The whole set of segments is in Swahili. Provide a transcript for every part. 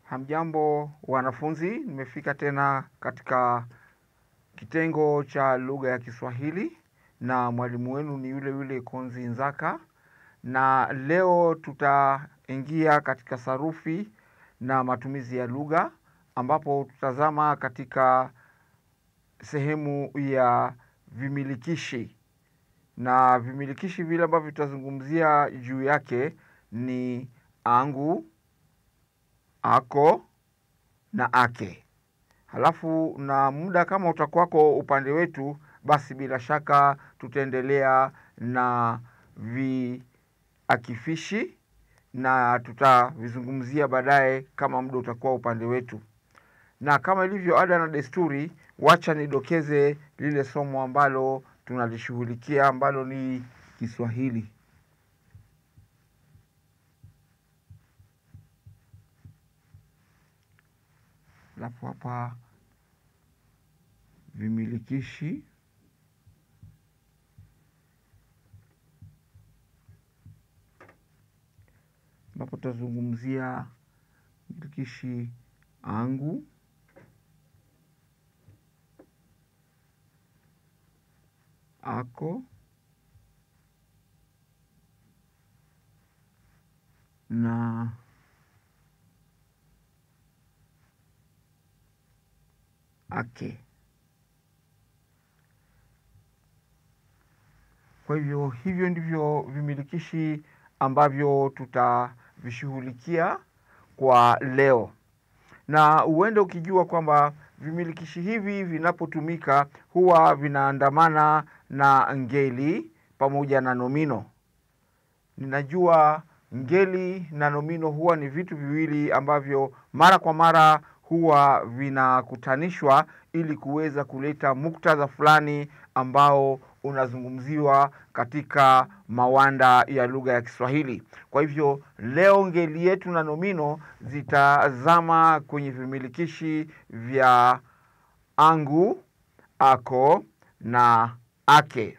Hamjambo wanafunzi, nimefika tena katika kitengo cha lugha ya Kiswahili na mwalimu wenu ni yule yule Konzi Nzaka, na leo tutaingia katika sarufi na matumizi ya lugha, ambapo tutazama katika sehemu ya vimilikishi. Na vimilikishi vile ambavyo tutazungumzia juu yake ni angu, ako na ake. Halafu na muda kama utakuwako upande wetu, basi bila shaka tutaendelea na viakifishi na tutavizungumzia baadaye kama muda utakuwa upande wetu. Na kama ilivyo ada na desturi, wacha nidokeze lile somo ambalo tunalishughulikia ambalo ni Kiswahili. Alafu hapa vimilikishi, ambapo tutazungumzia vimilikishi angu, ako na ake. Kwa hivyo ndivyo vimilikishi ambavyo tutavishughulikia kwa leo. Na uende ukijua kwamba vimilikishi hivi vinapotumika huwa vinaandamana na ngeli pamoja na nomino. Ninajua ngeli na nomino huwa ni vitu viwili ambavyo mara kwa mara huwa vinakutanishwa ili kuweza kuleta muktadha fulani ambao unazungumziwa katika mawanda ya lugha ya Kiswahili. Kwa hivyo leo ngeli yetu na nomino zitazama kwenye vimilikishi vya angu, ako na ake.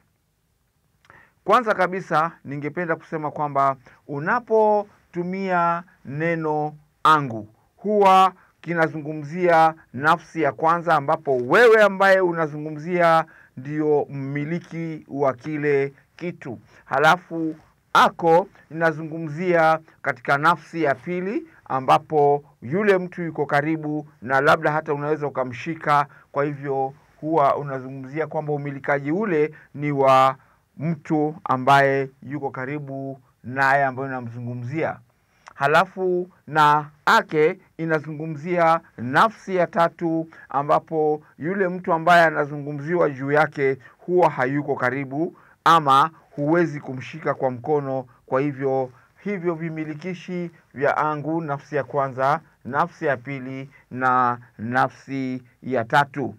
Kwanza kabisa ningependa kusema kwamba unapotumia neno angu huwa kinazungumzia nafsi ya kwanza, ambapo wewe ambaye unazungumzia ndio mmiliki wa kile kitu. Halafu ako inazungumzia katika nafsi ya pili, ambapo yule mtu yuko karibu na labda hata unaweza ukamshika. Kwa hivyo huwa unazungumzia kwamba umilikaji ule ni wa mtu ambaye yuko karibu naye ambaye unamzungumzia. Halafu na ake inazungumzia nafsi ya tatu, ambapo yule mtu ambaye anazungumziwa juu yake huwa hayuko karibu ama huwezi kumshika kwa mkono. Kwa hivyo vimilikishi vya angu, nafsi ya kwanza, nafsi ya pili na nafsi ya tatu.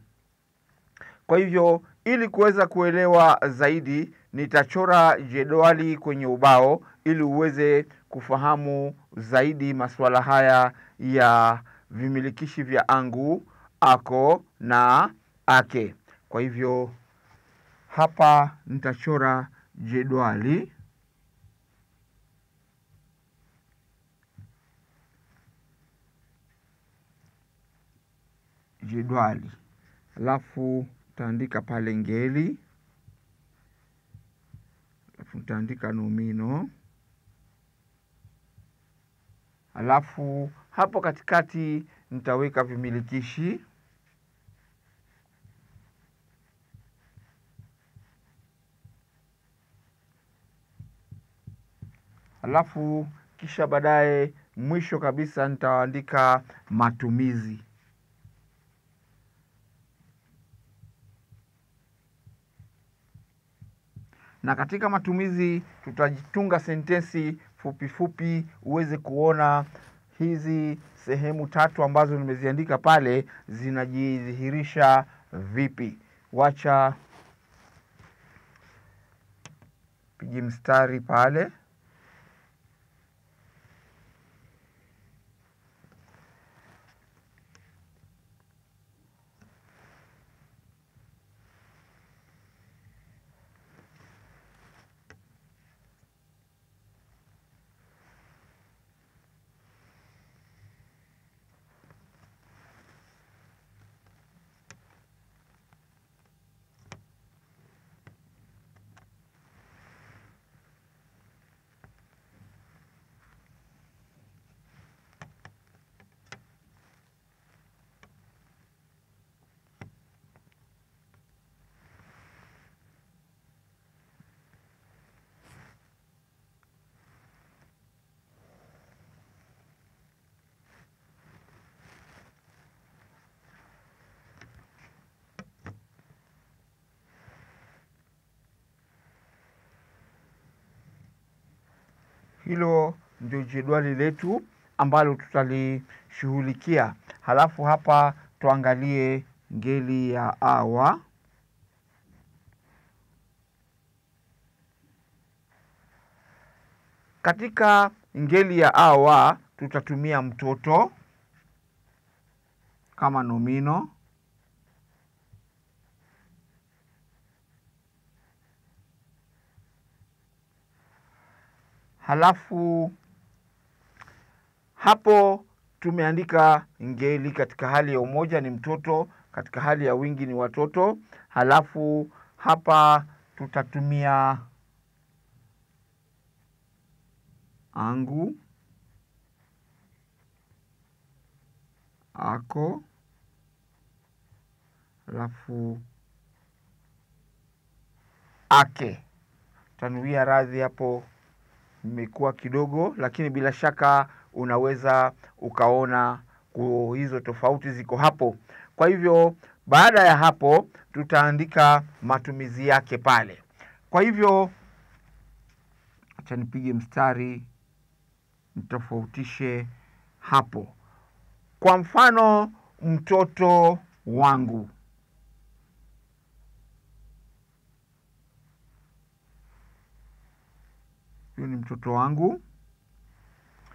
Kwa hivyo ili kuweza kuelewa zaidi, nitachora jedwali kwenye ubao ili uweze kufahamu zaidi masuala haya ya vimilikishi vya angu, ako na ake. Kwa hivyo hapa nitachora jedwali. Alafu taandika pale ngeli, alafu taandika nomino, alafu hapo katikati nitaweka vimilikishi, alafu kisha baadaye mwisho kabisa nitaandika matumizi. Na katika matumizi tutajitunga sentensi fupi fupi uweze kuona hizi sehemu tatu ambazo nimeziandika pale zinajidhihirisha vipi. Wacha pigi mstari pale. Hilo ndio jedwali letu ambalo tutalishughulikia. Halafu hapa tuangalie ngeli ya awa. Katika ngeli ya awa tutatumia mtoto kama nomino. Halafu hapo tumeandika ngeli katika hali ya umoja ni mtoto, katika hali ya wingi ni watoto. Halafu hapa tutatumia angu, ako, halafu ake. Tanuia radhi hapo imekuwa kidogo, lakini bila shaka unaweza ukaona hizo tofauti ziko hapo. Kwa hivyo baada ya hapo tutaandika matumizi yake pale. Kwa hivyo acha nipige mstari nitofautishe hapo. Kwa mfano, mtoto wangu. Huyu ni mtoto wangu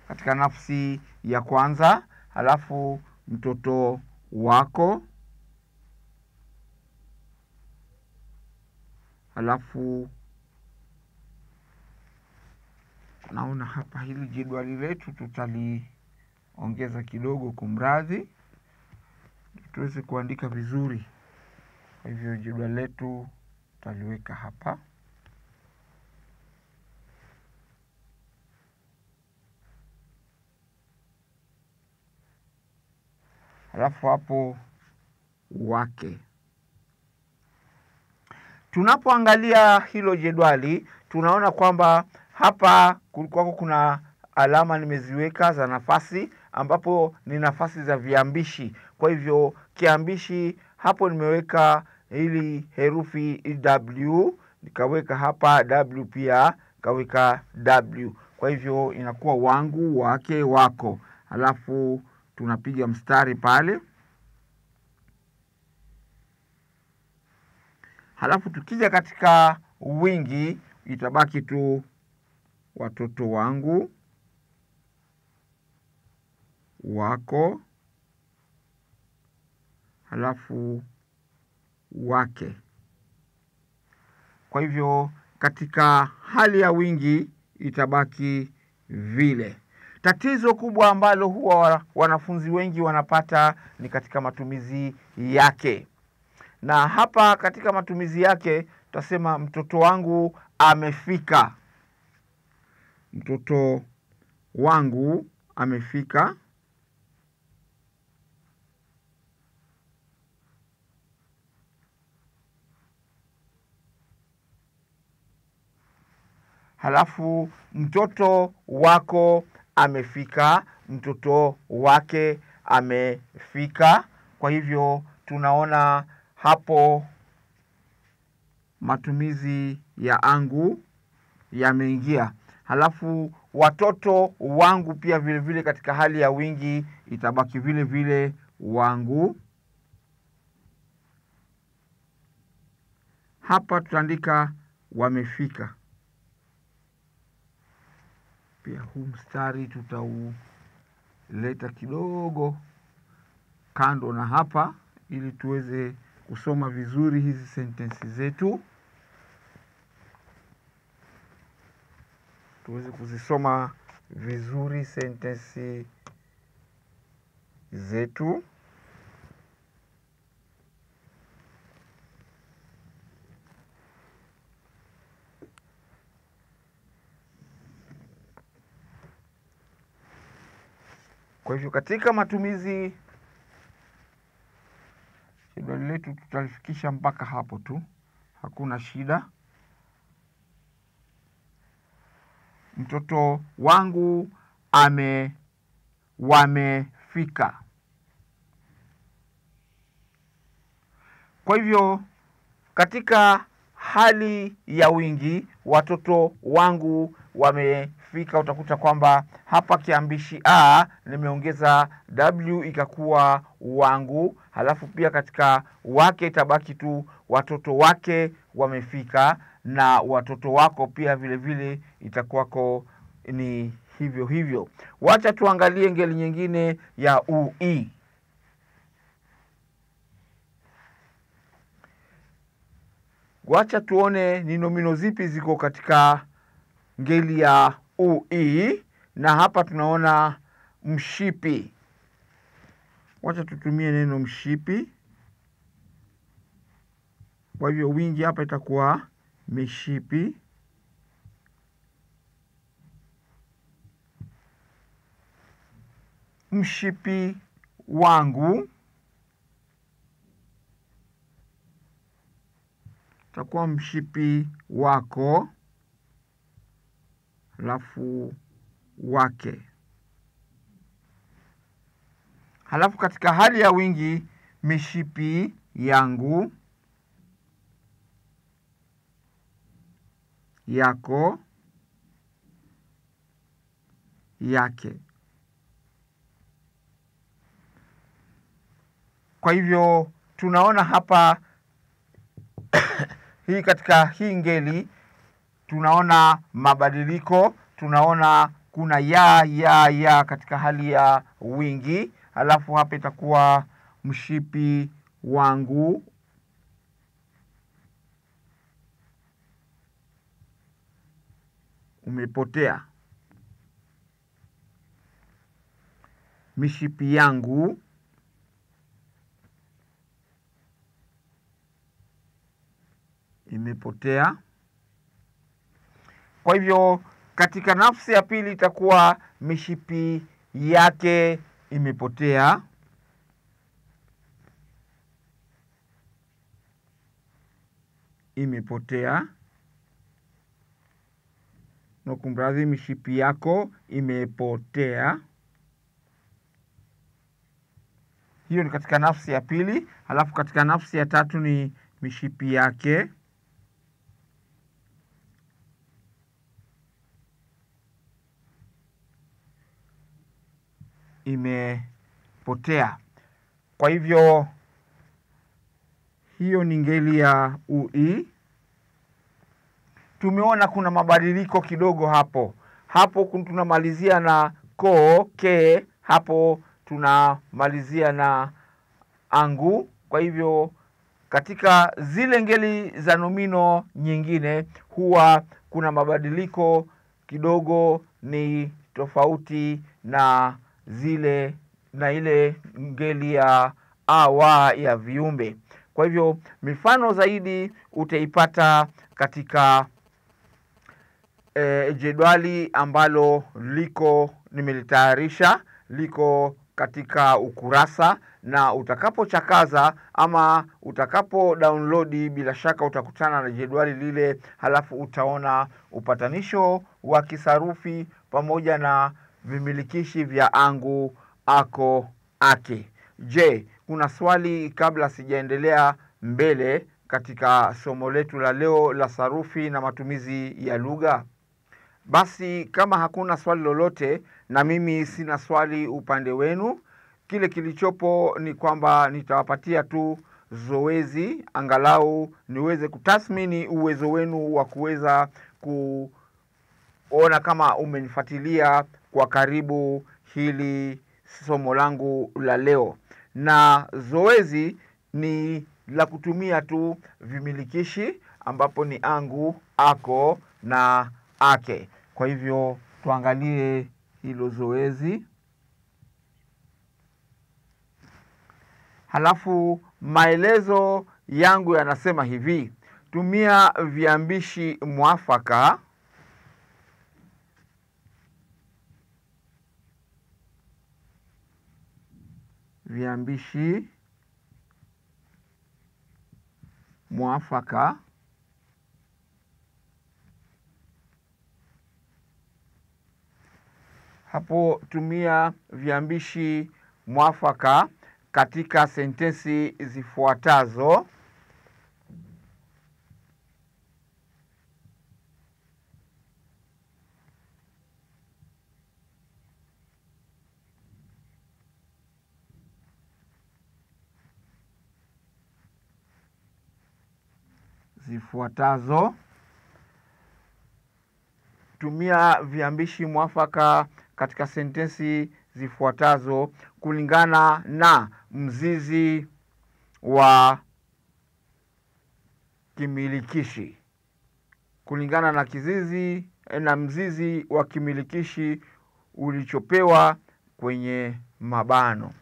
katika nafsi ya kwanza. Halafu mtoto wako. Halafu naona hapa hili jedwali letu tutaliongeza kidogo, kumradhi, tuweze kuandika vizuri. Kwa hivyo jedwali letu tutaliweka hapa. Halafu hapo wake. Tunapoangalia hilo jedwali tunaona kwamba hapa kulikuwa kuna alama nimeziweka za nafasi, ambapo ni nafasi za viambishi. Kwa hivyo kiambishi hapo nimeweka ili herufi w, nikaweka hapa w pia, nikaweka w. Kwa hivyo inakuwa wangu, wake, wako. Halafu tunapiga mstari pale. Halafu tukija katika wingi itabaki tu watoto wangu, wako, halafu wake. Kwa hivyo katika hali ya wingi itabaki vile. Tatizo kubwa ambalo huwa wanafunzi wengi wanapata ni katika matumizi yake. Na hapa katika matumizi yake tutasema mtoto wangu amefika. Mtoto wangu amefika. Halafu mtoto wako amefika, mtoto wake amefika. Kwa hivyo tunaona hapo matumizi ya angu yameingia. Halafu watoto wangu pia vile vile katika hali ya wingi itabaki vile vile wangu. Hapa tutaandika wamefika. Pia huu mstari tutauleta kidogo kando na hapa ili tuweze kusoma vizuri hizi sentensi zetu. Tuweze kuzisoma vizuri sentensi zetu. Kwa hivyo katika matumizi jedwali letu tutalifikisha mpaka hapo tu, hakuna shida. Mtoto wangu wamefika. Kwa hivyo katika hali ya wingi watoto wangu wamefika. ukifika utakuta kwamba hapa kiambishi a nimeongeza w ikakuwa wangu, halafu pia katika wake itabaki tu watoto wake wamefika, na watoto wako pia vile vile itakuwako ni hivyo hivyo. Wacha tuangalie ngeli nyingine ya ui. Wacha tuone ni nomino zipi ziko katika ngeli ya ui, na hapa tunaona mshipi. Wacha tutumie neno mshipi. Kwa hivyo wingi hapa itakuwa mishipi. Mshipi wangu itakuwa mshipi wako, halafu wake. Halafu katika hali ya wingi, mishipi yangu, yako, yake. Kwa hivyo tunaona hapa hii katika hii ngeli tunaona mabadiliko. Tunaona kuna ya katika hali ya wingi, halafu hapa itakuwa mshipi wangu, umepotea. Mishipi yangu, imepotea. Kwa hivyo katika nafsi ya pili itakuwa mishipi yake imepotea, imepotea. Na kumradhi, mishipi yako imepotea. Hiyo ni katika nafsi ya pili. Halafu katika nafsi ya tatu ni mishipi yake imepotea. Kwa hivyo hiyo ni ngeli ya ui. Tumeona kuna mabadiliko kidogo hapo. Hapo tunamalizia na ko, ke, hapo tunamalizia na angu. Kwa hivyo katika zile ngeli za nomino nyingine huwa kuna mabadiliko kidogo, ni tofauti na zile na ile ngeli ya awa ya viumbe. Kwa hivyo mifano zaidi utaipata katika jedwali ambalo nimelitayarisha, liko katika ukurasa, na utakapochakaza ama utakapo download, bila shaka utakutana na jedwali lile, halafu utaona upatanisho wa kisarufi pamoja na vimilikishi vya angu, ako, ake. Je, kuna swali kabla sijaendelea mbele katika somo letu la leo la sarufi na matumizi ya lugha? Basi kama hakuna swali lolote, na mimi sina swali upande wenu, kile kilichopo ni kwamba nitawapatia tu zoezi angalau niweze kutathmini uwezo wenu wa kuweza kuona kama umenifuatilia kwa karibu hili somo langu la leo. Na zoezi ni la kutumia tu vimilikishi ambapo ni angu, ako na ake. Kwa hivyo tuangalie hilo zoezi. Halafu maelezo yangu yanasema hivi: tumia viambishi mwafaka hapo tumia viambishi mwafaka katika sentensi zifuatazo. zifuatazo. Tumia viambishi mwafaka katika sentensi zifuatazo kulingana na mzizi wa kimilikishi. Kulingana na kizizi na mzizi wa kimilikishi ulichopewa kwenye mabano.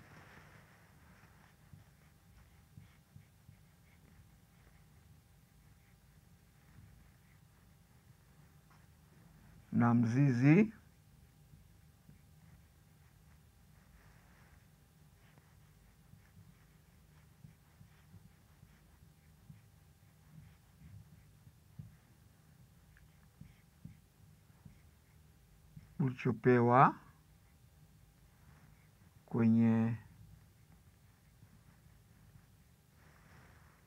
Na mzizi ulichopewa kwenye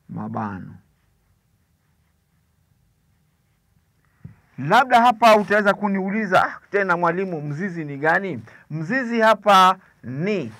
mabano. Labda hapa utaweza kuniuliza tena, mwalimu, mzizi ni gani? Mzizi hapa ni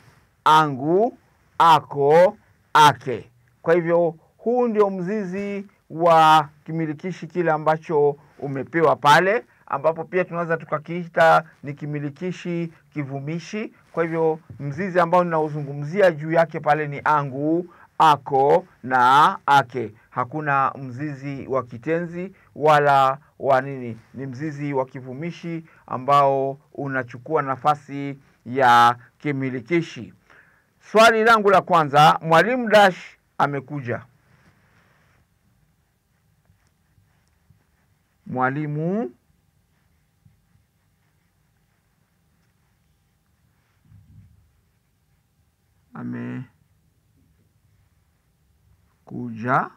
angu, ako, ake. Kwa hivyo huu ndio mzizi wa kimilikishi kile ambacho umepewa pale, ambapo pia tunaweza tukakiita ni kimilikishi kivumishi. Kwa hivyo mzizi ambao ninauzungumzia juu yake pale ni angu, ako na ake. Hakuna mzizi wa kitenzi wala wa nini, ni mzizi wa kivumishi ambao unachukua nafasi ya kimilikishi. Swali langu la kwanza, mwalimu dash amekuja. Mwalimu amekuja.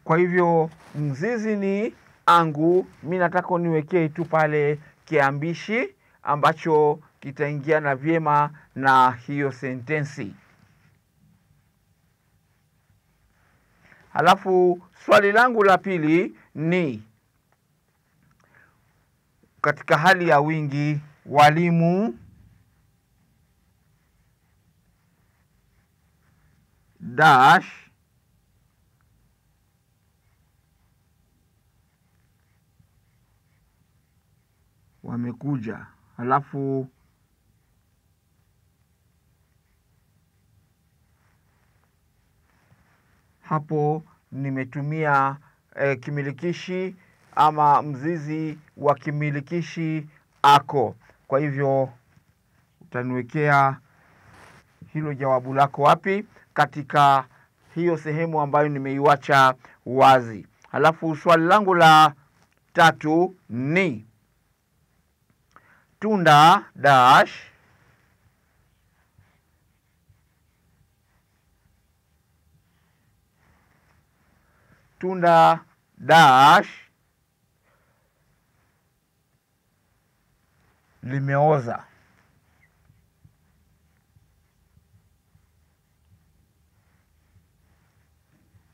Kwa hivyo mzizi ni angu. Mimi nataka niwekee tu pale kiambishi ambacho kitaingiana vyema na hiyo sentensi. Halafu swali langu la pili ni katika hali ya wingi, walimu dash wamekuja. Halafu hapo nimetumia kimilikishi ama mzizi wa kimilikishi ako. Kwa hivyo utaniwekea hilo jawabu lako wapi? Katika hiyo sehemu ambayo nimeiwacha wazi. Halafu swali langu la tatu ni tunda dash limeoza.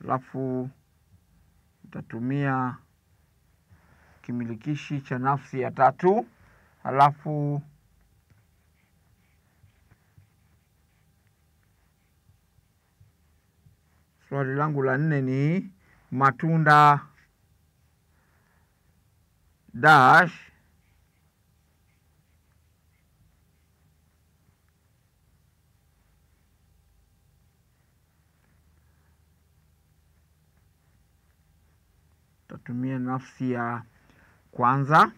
Halafu utatumia kimilikishi cha nafsi ya tatu. Halafu swali langu la nne ni matunda dash tatumia nafsi ya kwanza.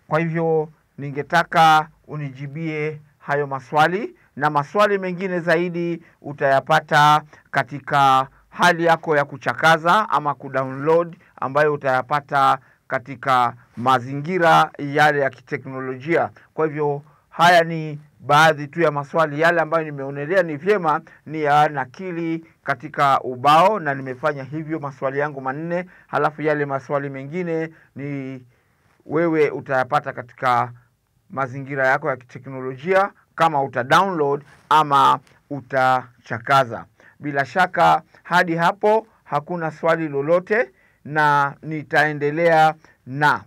Kwa hivyo ningetaka unijibie hayo maswali, na maswali mengine zaidi utayapata katika hali yako ya kuchakaza ama kudownload, ambayo utayapata katika mazingira yale ya kiteknolojia. Kwa hivyo haya ni baadhi tu ya maswali yale ambayo nimeonelea ni vyema ni ya nakili katika ubao, na nimefanya hivyo maswali yangu manne. Halafu yale maswali mengine ni wewe utayapata katika mazingira yako ya kiteknolojia, kama utadownload ama utachakaza. Bila shaka hadi hapo hakuna swali lolote, na nitaendelea na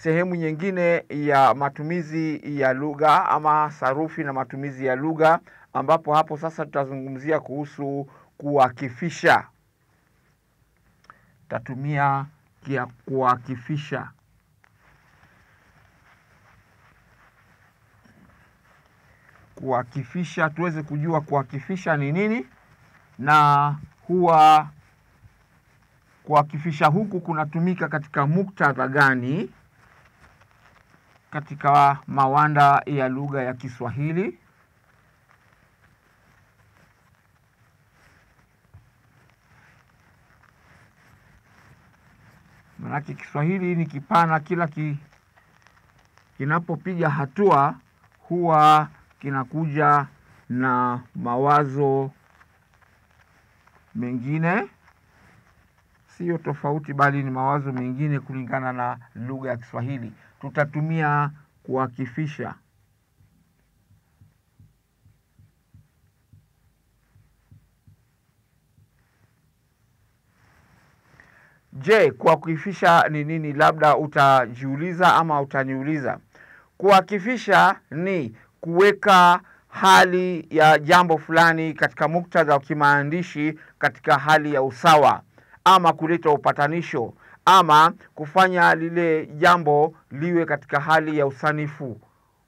sehemu nyingine ya matumizi ya lugha ama sarufi na matumizi ya lugha, ambapo hapo sasa tutazungumzia kuhusu kuakifisha. Tatumia kuakifisha. Kuakifisha, tuweze kujua kuakifisha ni nini, na huwa kuakifisha huku kunatumika katika muktadha gani katika mawanda ya lugha ya Kiswahili. Manake Kiswahili ni kipana, kila kinapopiga hatua huwa kinakuja na mawazo mengine, sio tofauti bali ni mawazo mengine kulingana na lugha ya Kiswahili. Tutatumia kuakifisha. Je, kuakifisha ni nini? Labda utajiuliza ama utaniuliza. Kuakifisha ni kuweka hali ya jambo fulani katika muktadha wa kimaandishi katika hali ya usawa, ama kuleta upatanisho, ama kufanya lile jambo liwe katika hali ya usanifu.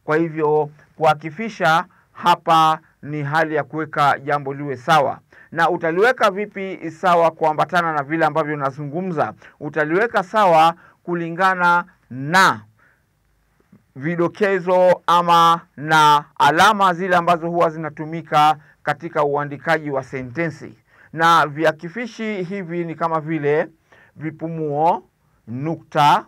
Kwa hivyo kuakifisha hapa ni hali ya kuweka jambo liwe sawa. Na utaliweka vipi sawa kuambatana na vile ambavyo unazungumza? Utaliweka sawa kulingana na vidokezo ama na alama zile ambazo huwa zinatumika katika uandikaji wa sentensi. Na viakifishi hivi ni kama vile vipumuo, nukta,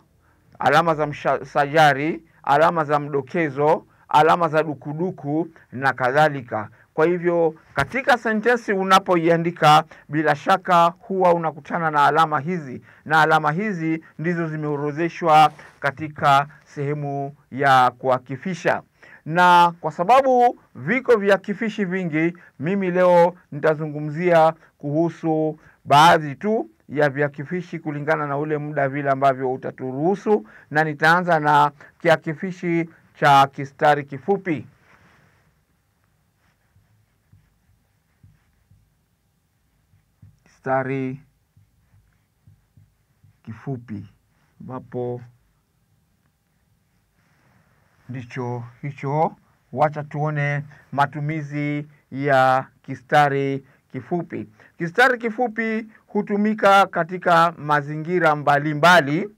alama za mshajari, alama za mdokezo, alama za dukuduku na kadhalika. Kwa hivyo katika sentensi unapoiandika, bila shaka huwa unakutana na alama hizi, na alama hizi ndizo zimeorodheshwa katika sehemu ya kuakifisha. Na kwa sababu viko viakifishi vingi, mimi leo nitazungumzia kuhusu baadhi tu ya viakifishi kulingana na ule muda vile ambavyo utaturuhusu, na nitaanza na kiakifishi cha kistari kifupi. Kistari kifupi, ambapo ndicho hicho. Wacha tuone matumizi ya kistari kifupi. Kistari kifupi hutumika katika mazingira mbalimbali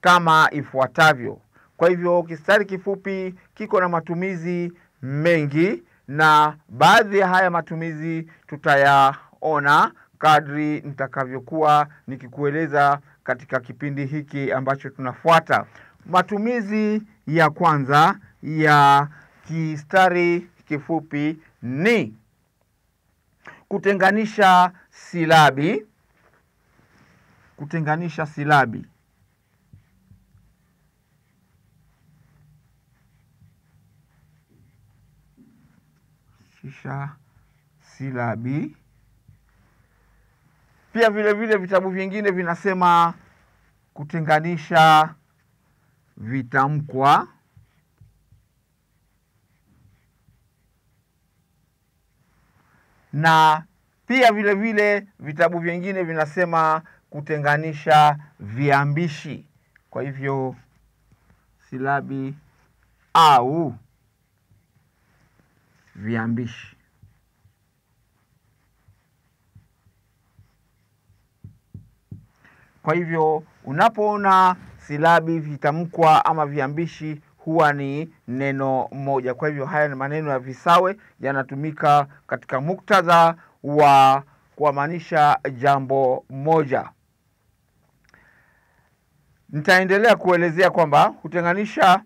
kama ifuatavyo. Kwa hivyo kistari kifupi kiko na matumizi mengi, na baadhi ya haya matumizi tutayaona kadri nitakavyokuwa nikikueleza katika kipindi hiki ambacho tunafuata. Matumizi ya kwanza ya kistari kifupi ni kutenganisha silabi. Kutenganisha silabi. Silabi. Pia vile vile vitabu vingine vinasema kutenganisha vitamkwa. Na pia vile vile vitabu vingine vinasema kutenganisha viambishi. Kwa hivyo silabi au viambishi. Kwa hivyo unapoona silabi, vitamkwa ama viambishi, huwa ni neno moja. Kwa hivyo haya ni maneno ya visawe, yanatumika katika muktadha wa kuamaanisha jambo moja. Nitaendelea kuelezea kwamba hutenganisha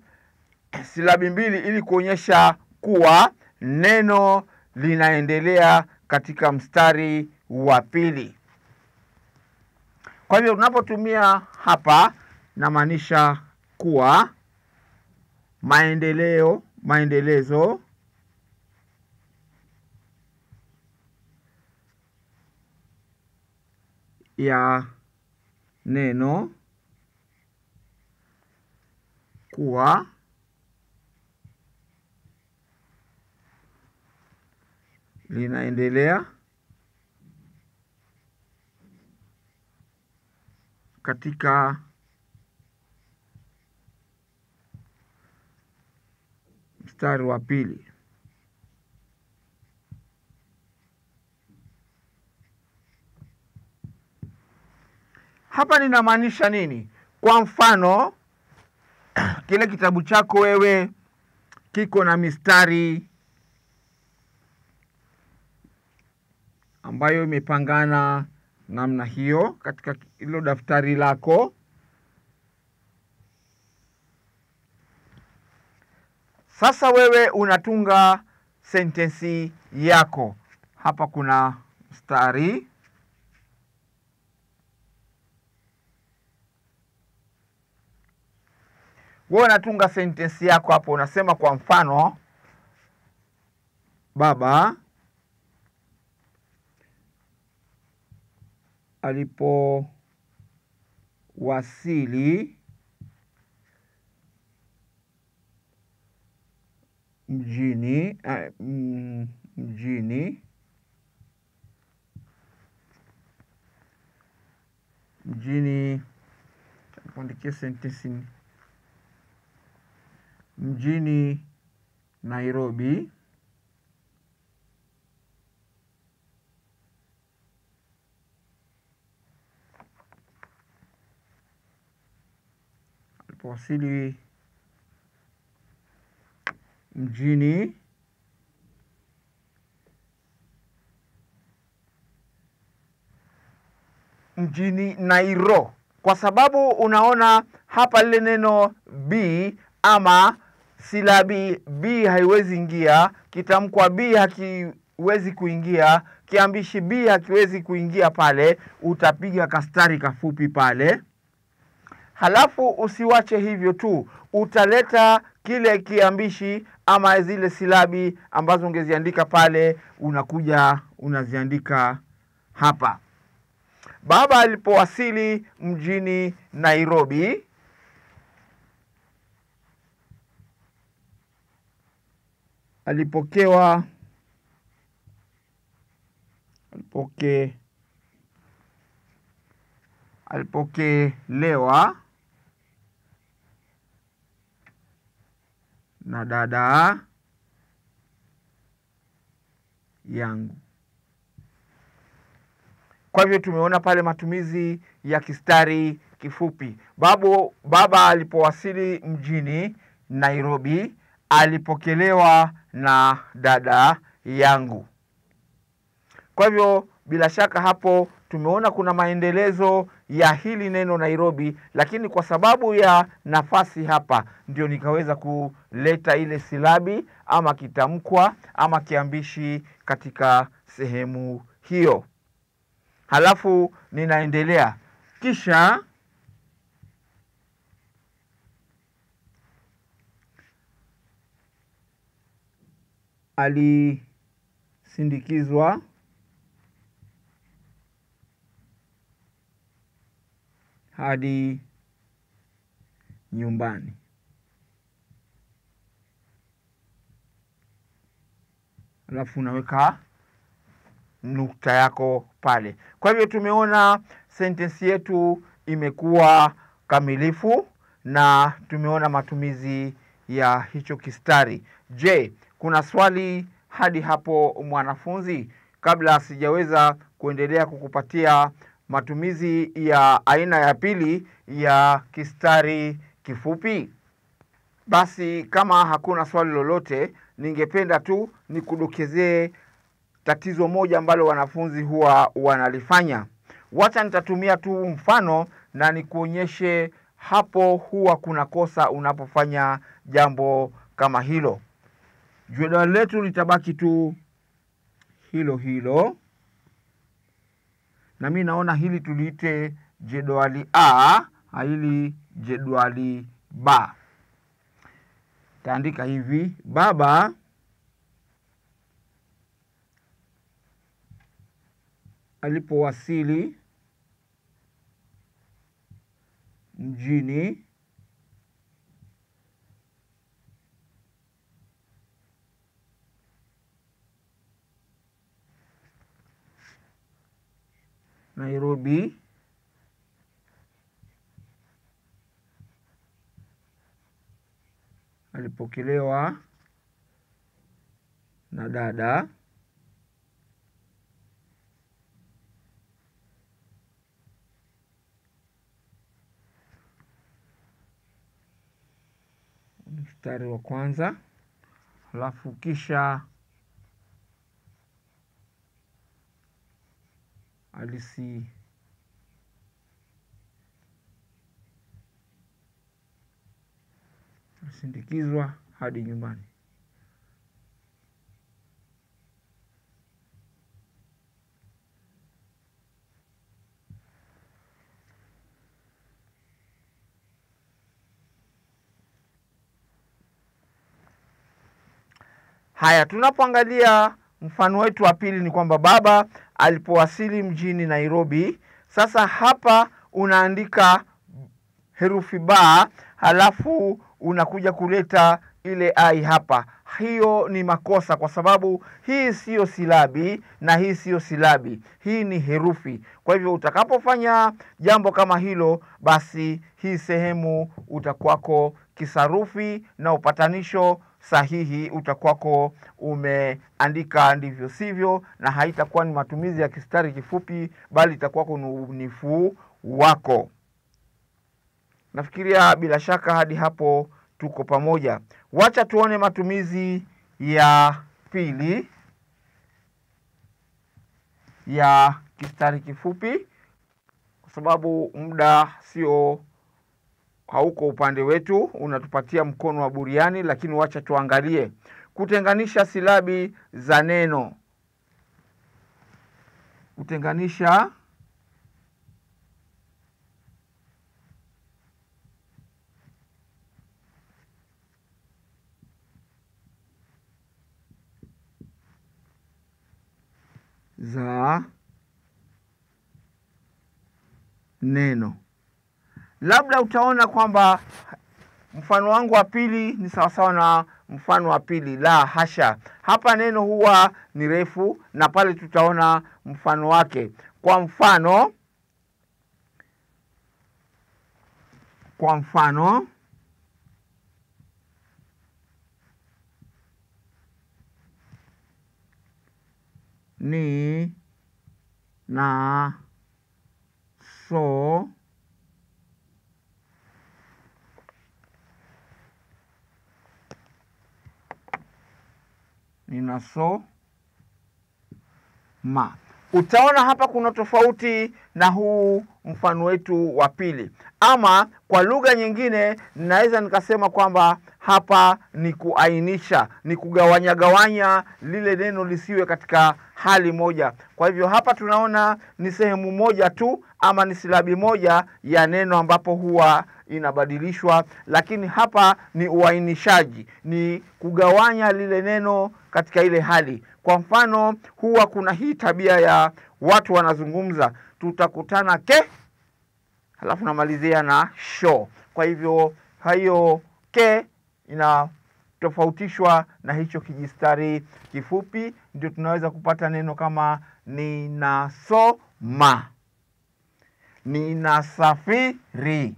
silabi mbili ili kuonyesha kuwa neno linaendelea katika mstari wa pili. Kwa hivyo tunapotumia hapa, namaanisha kuwa maendelezo ya neno kuwa linaendelea katika mstari wa pili. Hapa ninamaanisha nini? Kwa mfano, kile kitabu chako wewe kiko na mistari ambayo imepangana namna hiyo katika hilo daftari lako. Sasa wewe unatunga sentensi yako. Hapa kuna mstari. Wewe unatunga sentensi yako hapo, unasema kwa mfano, baba alipowasili mjini kuandikia sentensi, mjini Nairobi, alipowasili mjini Nairobi. Kwa sababu unaona hapa lile neno B ama silabi B haiwezi ingia, kitamkwa B hakiwezi kuingia, kiambishi B hakiwezi kuingia pale, utapiga kastari kafupi pale. Halafu usiwache hivyo tu, utaleta kile kiambishi ama zile silabi ambazo ungeziandika pale, unakuja unaziandika hapa. Baba alipowasili mjini Nairobi, alipokelewa na dada yangu. Kwa hivyo tumeona pale matumizi ya kistari kifupi. Baba alipowasili mjini Nairobi, alipokelewa na dada yangu. Kwa hivyo bila shaka hapo tumeona kuna maendelezo ya hili neno Nairobi, lakini kwa sababu ya nafasi hapa ndio nikaweza kuleta ile silabi ama kitamkwa ama kiambishi katika sehemu hiyo. Halafu ninaendelea. Kisha alisindikizwa hadi nyumbani. Halafu unaweka nukta yako pale. Kwa hivyo tumeona sentensi yetu imekuwa kamilifu na tumeona matumizi ya hicho kistari. Je, kuna swali hadi hapo mwanafunzi? Kabla sijaweza kuendelea kukupatia matumizi ya aina ya pili ya kistari kifupi. Basi kama hakuna swali lolote, ningependa tu nikudokezee tatizo moja ambalo wanafunzi huwa wanalifanya. Wacha nitatumia tu mfano na nikuonyeshe hapo huwa kuna kosa unapofanya jambo kama hilo. Jedwali letu litabaki tu hilo hilo. Na mimi naona hili tuliite jedwali A, hili jedwali B. Taandika hivi: baba alipowasili mjini Nairobi, alipokelewa na dada. Mstari wa kwanza, halafu kisha alisindikizwa hadi nyumbani. Haya, tunapoangalia mfano wetu wa pili ni kwamba baba alipowasili mjini Nairobi. Sasa hapa unaandika herufi ba, halafu unakuja kuleta ile ai hapa. Hiyo ni makosa kwa sababu hii sio silabi na hii sio silabi. Hii ni herufi. Kwa hivyo utakapofanya jambo kama hilo, basi hii sehemu utakwako kisarufi na upatanisho sahihi utakwako umeandika ndivyo sivyo, na haitakuwa ni matumizi ya kistari kifupi, bali itakwako ni ubunifu wako. Nafikiria bila shaka hadi hapo tuko pamoja. Wacha tuone matumizi ya pili ya kistari kifupi, kwa sababu muda hauko upande wetu, unatupatia mkono wa buriani. Lakini wacha tuangalie kutenganisha silabi za neno. Kutenganisha za neno. Labda utaona kwamba mfano wangu wa pili ni sawasawa na mfano wa pili. La hasha, hapa neno huwa ni refu na pale tutaona mfano wake. Kwa mfano ni na so ninasoma. Utaona hapa kuna tofauti na huu mfano wetu wa pili. Ama kwa lugha nyingine naweza nikasema kwamba hapa ni kuainisha, ni kugawanya lile neno lisiwe katika hali moja. Kwa hivyo hapa tunaona ni sehemu moja tu ama ni silabi moja ya neno ambapo huwa inabadilishwa, lakini hapa ni uainishaji, ni kugawanya lile neno katika ile hali. Kwa mfano, huwa kuna hii tabia ya watu wanazungumza, tutakutana ke, halafu namalizia na sho. Kwa hivyo hayo ke inatofautishwa na hicho kijistari kifupi, ndio tunaweza kupata neno kama ninasoma, ninasafiri.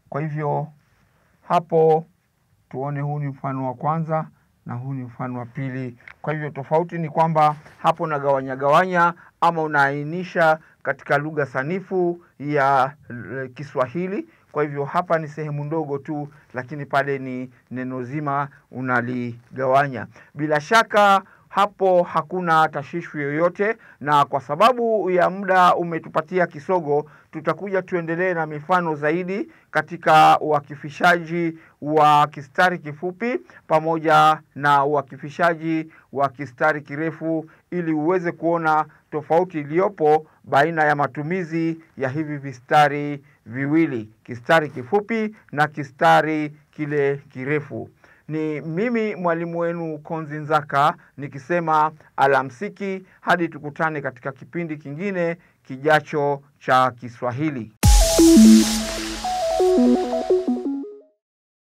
Kwa hivyo hapo tuone huu ni mfano wa kwanza na huu ni mfano wa pili. Kwa hivyo tofauti ni kwamba hapo unagawanya ama unaainisha katika lugha sanifu ya Kiswahili. Kwa hivyo hapa ni sehemu ndogo tu, lakini pale ni neno zima unaligawanya. Bila shaka hapo hakuna tashwishi yoyote, na kwa sababu ya muda umetupatia kisogo, tutakuja tuendelee na mifano zaidi katika uakifishaji wa kistari kifupi pamoja na uakifishaji wa kistari kirefu, ili uweze kuona tofauti iliyopo baina ya matumizi ya hivi vistari viwili, kistari kifupi na kistari kile kirefu. Ni mimi mwalimu wenu Konzi Nzaka nikisema alamsiki hadi tukutane katika kipindi kingine kijacho cha Kiswahili.